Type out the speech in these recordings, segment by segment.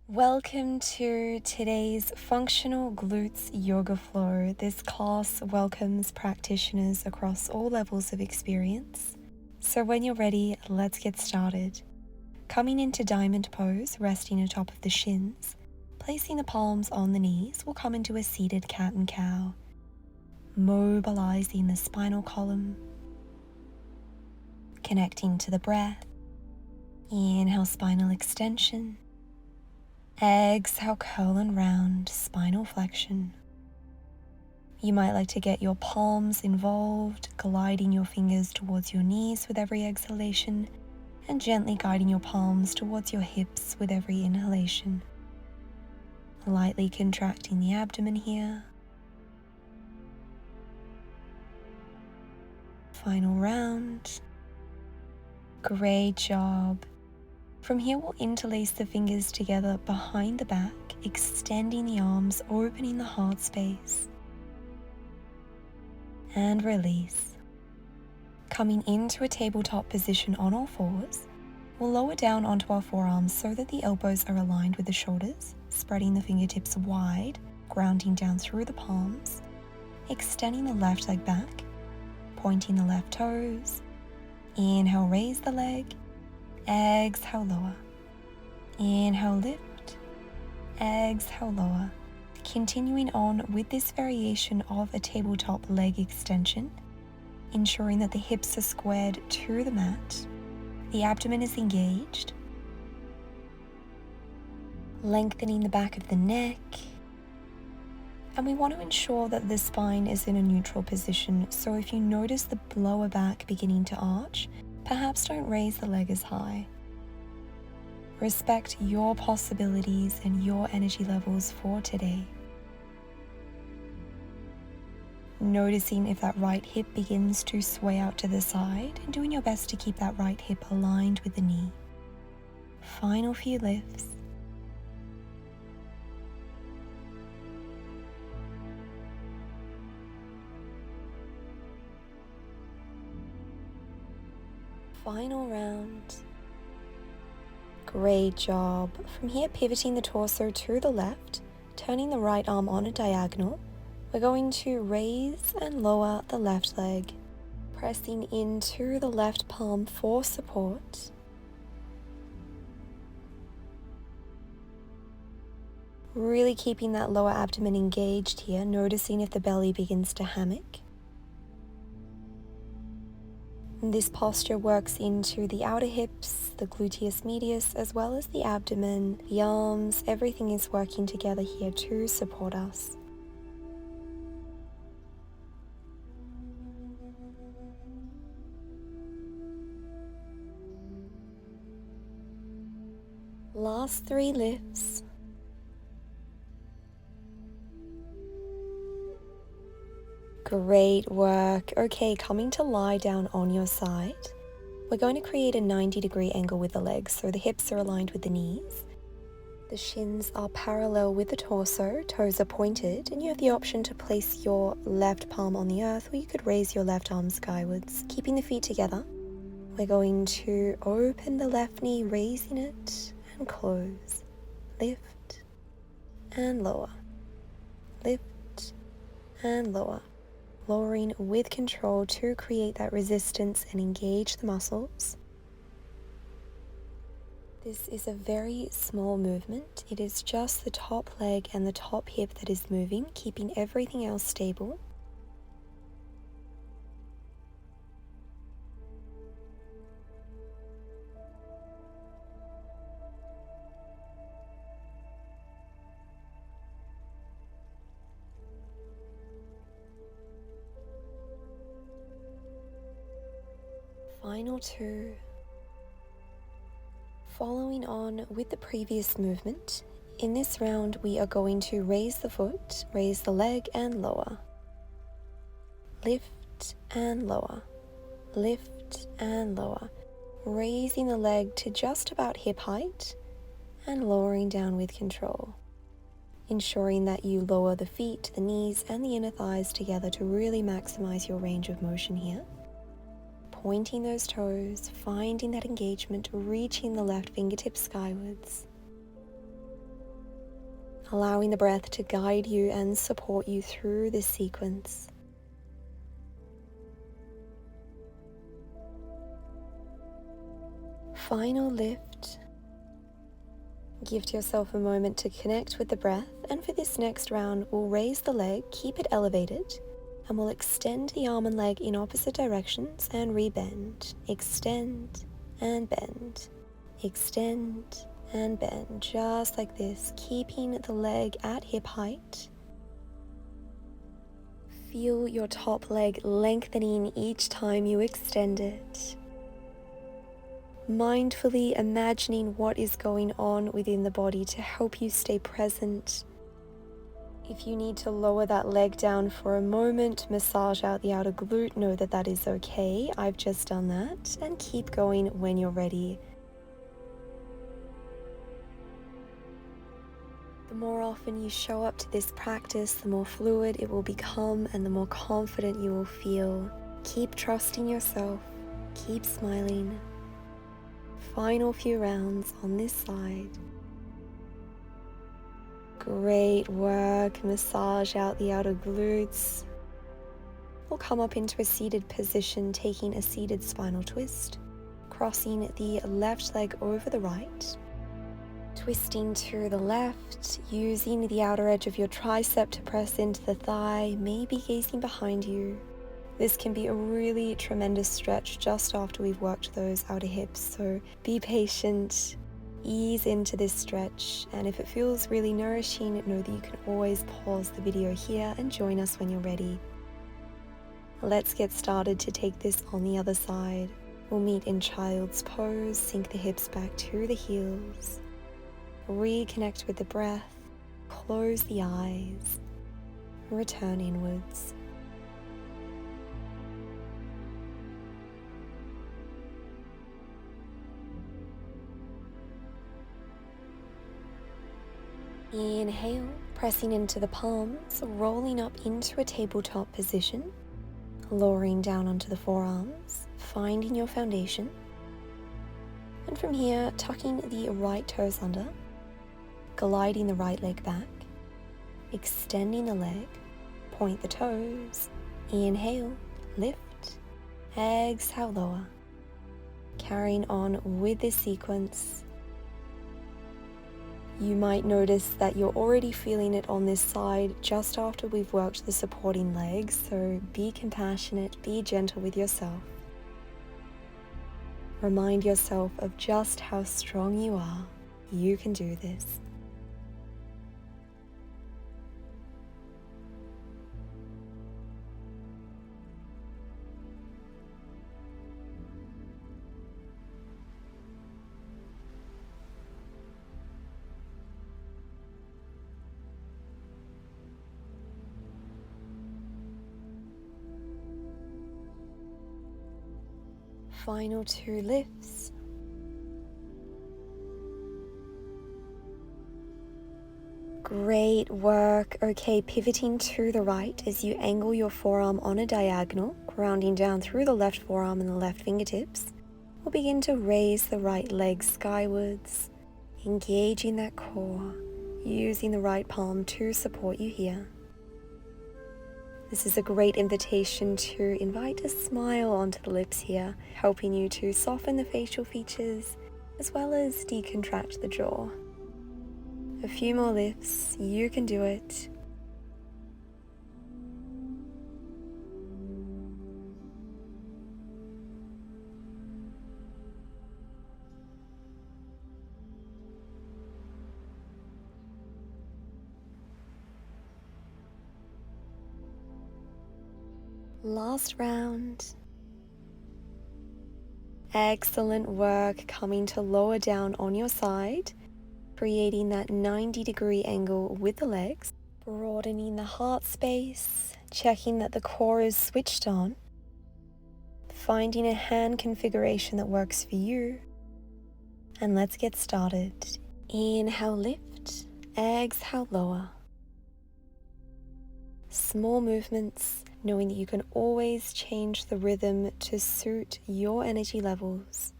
Welcome to today's Functional Glutes Yoga Flow. This class welcomes practitioners across all levels of experience. So when you're ready, let's get started. Coming into diamond pose, resting atop of the shins, placing the palms on the knees, we'll come into a seated cat and cow, mobilizing the spinal column, connecting to the breath. Inhale, spinal extension. Exhale, curl and round, spinal flexion. You might like to get your palms involved, gliding your fingers towards your knees with every exhalation, and gently guiding your palms towards your hips with every inhalation. Lightly contracting the abdomen here. Final round. Great job. From here, we'll interlace the fingers together behind the back, extending the arms, opening the heart space. And release. Coming into a tabletop position on all fours, we'll lower down onto our forearms so that the elbows are aligned with the shoulders, spreading the fingertips wide, grounding down through the palms, extending the left leg back, pointing the left toes. Inhale, raise the leg. Exhale, lower. Inhale, lift. Exhale, lower. Continuing on with this variation of a tabletop leg extension, ensuring that the hips are squared to the mat, the abdomen is engaged, lengthening the back of the neck, and we want to ensure that the spine is in a neutral position. So if you notice the lower back beginning to arch, perhaps don't raise the leg as high. Respect your possibilities and your energy levels for today. Noticing if that right hip begins to sway out to the side and doing your best to keep that right hip aligned with the knee. Final few lifts. Final round. Great job. From here, pivoting the torso to the left, turning the right arm on a diagonal, we're going to raise and lower the left leg, pressing into the left palm for support. Really keeping that lower abdomen engaged here, noticing if the belly begins to hammock. This posture works into the outer hips, the gluteus medius, as well as the abdomen, the arms. Everything is working together here to support us. Last 3 lifts. Great work. Okay, coming to lie down on your side. We're going to create a 90-degree angle with the legs, so the hips are aligned with the knees. The shins are parallel with the torso, toes are pointed, and you have the option to place your left palm on the earth, or you could raise your left arm skywards, keeping the feet together. We're going to open the left knee, raising it, and close. Lift and lower. Lift and lower. Lowering with control to create that resistance and engage the muscles. This is a very small movement. It is just the top leg and the top hip that is moving, keeping everything else stable. Final 2. Following on with the previous movement, in this round we are going to raise the foot, raise the leg and lower. Lift and lower. Lift and lower. Raising the leg to just about hip height and lowering down with control. Ensuring that you lower the feet, the knees and the inner thighs together to really maximize your range of motion here. Pointing those toes, finding that engagement, reaching the left fingertips skywards. allowing the breath to guide you and support you through this sequence. Final lift. Give yourself a moment to connect with the breath, and for this next round, we'll raise the leg, keep it elevated, and we'll extend the arm and leg in opposite directions and rebend. Extend and bend. Extend and bend, just like this, keeping the leg at hip height. Feel your top leg lengthening each time you extend it. Mindfully imagining what is going on within the body to help you stay present. If you need to lower that leg down for a moment, massage out the outer glute, know that that is okay. I've just done that, and keep going when you're ready. The more often you show up to this practice, the more fluid it will become and the more confident you will feel. Keep trusting yourself. Keep smiling. Final few rounds on this side. Great work. Massage out the outer glutes. We'll come up into a seated position, taking a seated spinal twist, crossing the left leg over the right, twisting to the left, using the outer edge of your tricep to press into the thigh, maybe gazing behind you. This can be a really tremendous stretch just after we've worked those outer hips, so be patient, ease into this stretch, and if it feels really nourishing, know that you can always pause the video here and join us when you're ready. Let's get started to take this on the other side. We'll meet in child's pose, sink the hips back to the heels, reconnect with the breath, close the eyes, return inwards. Inhale, pressing into the palms, rolling up into a tabletop position, lowering down onto the forearms, finding your foundation. And from here, tucking the right toes under, gliding the right leg back, extending the leg, point the toes, inhale, lift, exhale, lower. Carrying on with this sequence. You might notice that you're already feeling it on this side just after we've worked the supporting legs, so be compassionate, be gentle with yourself. Remind yourself of just how strong you are. You can do this. Final two lifts. Great work. Okay, pivoting to the right as you angle your forearm on a diagonal, grounding down through the left forearm and the left fingertips. We'll begin to raise the right leg skywards, engaging that core, using the right palm to support you here. This is a great invitation to invite a smile onto the lips here, helping you to soften the facial features as well as decontract the jaw. A few more lifts, you can do it. Last round. Excellent work, coming to lower down on your side, creating that 90-degree angle with the legs, broadening the heart space, checking that the core is switched on, finding a hand configuration that works for you, and let's get started. Inhale, lift, exhale, lower. Small movements, knowing that you can always change the rhythm to suit your energy levels.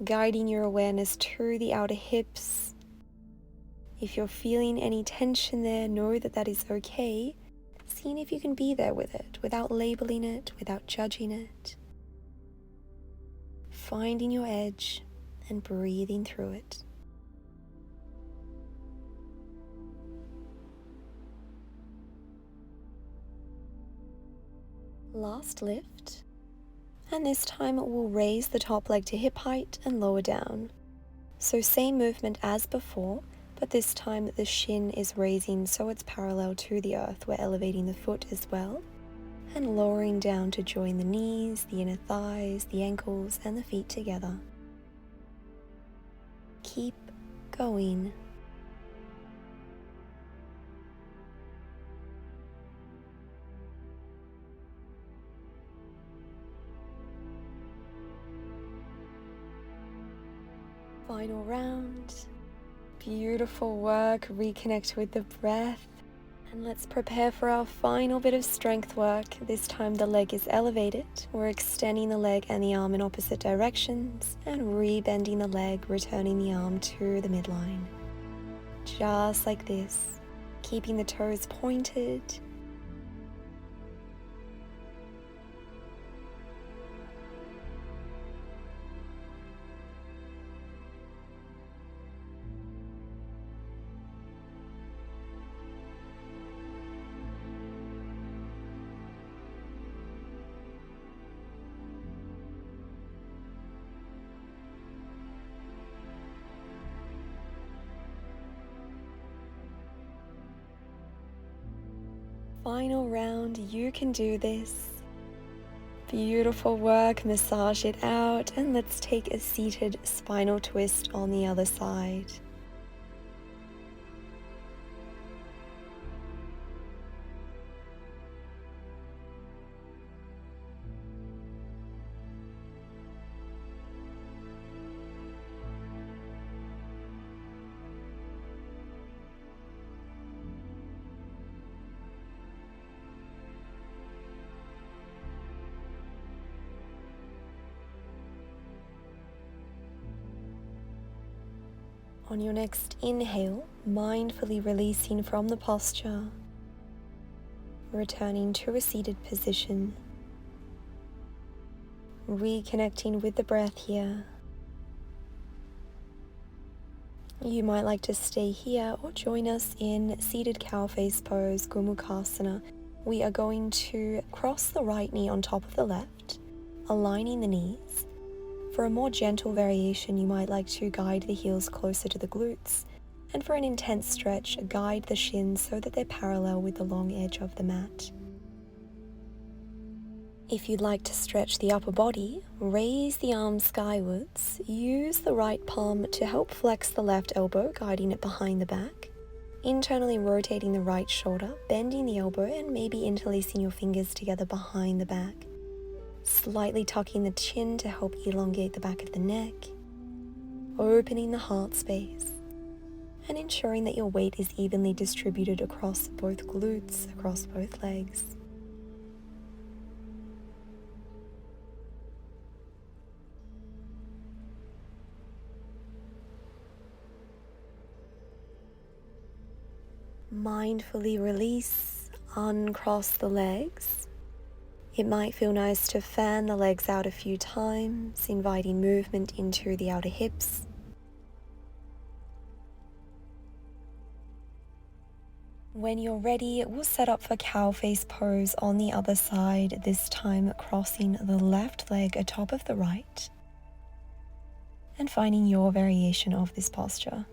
Guiding your awareness to the outer hips, If you're feeling any tension there, know that that is okay. Seeing if you can be there with it, without labeling it, without judging it. Finding your edge and breathing through it. Last lift. And this time we'll raise the top leg to hip height and lower down. So same movement as before, but this time the shin is raising so it's parallel to the earth. We're elevating the foot as well and lowering down to join the knees, the inner thighs, the ankles and the feet together. Keep going. Final round. Beautiful work. Reconnect with the breath. And let's prepare for our final bit of strength work. This time the leg is elevated. We're extending the leg and the arm in opposite directions and re-bending the leg, returning the arm to the midline. Just like this, keeping the toes pointed. Final round, you can do this. Beautiful work, massage it out, and let's take a seated spinal twist on the other side. On your next inhale, mindfully releasing from the posture, returning to a seated position, reconnecting with the breath here. You might like to stay here or join us in seated cow face pose, Gomukhasana. We are going to cross the right knee on top of the left, aligning the knees. For a more gentle variation, you might like to guide the heels closer to the glutes, and for an intense stretch, guide the shins so that they're parallel with the long edge of the mat. If you'd like to stretch the upper body, raise the arms skywards, use the right palm to help flex the left elbow, guiding it behind the back, internally rotating the right shoulder, bending the elbow, and maybe interlacing your fingers together behind the back. Slightly tucking the chin to help elongate the back of the neck, opening the heart space, and ensuring that your weight is evenly distributed across both glutes, across both legs. Mindfully release, uncross the legs. It might feel nice to fan the legs out a few times, inviting movement into the outer hips. When you're ready, we'll set up for cow face pose on the other side, this time crossing the left leg atop of the right and finding your variation of this posture.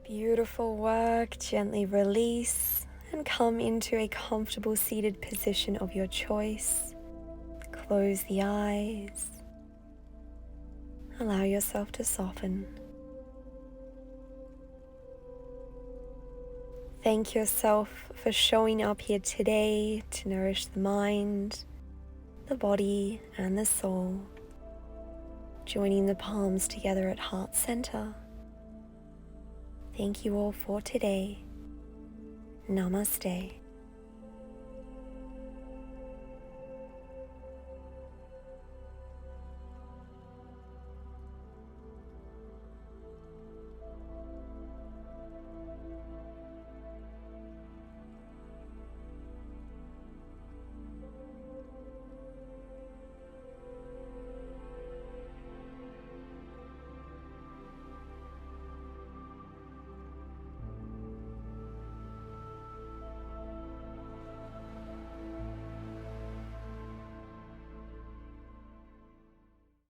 Beautiful work. Gently release And come into a comfortable seated position of your choice. Close the eyes. Allow yourself to soften. Thank yourself for showing up here today to nourish the mind, the body, and the soul. Joining the palms together at heart center. Thank you all for today. Namaste.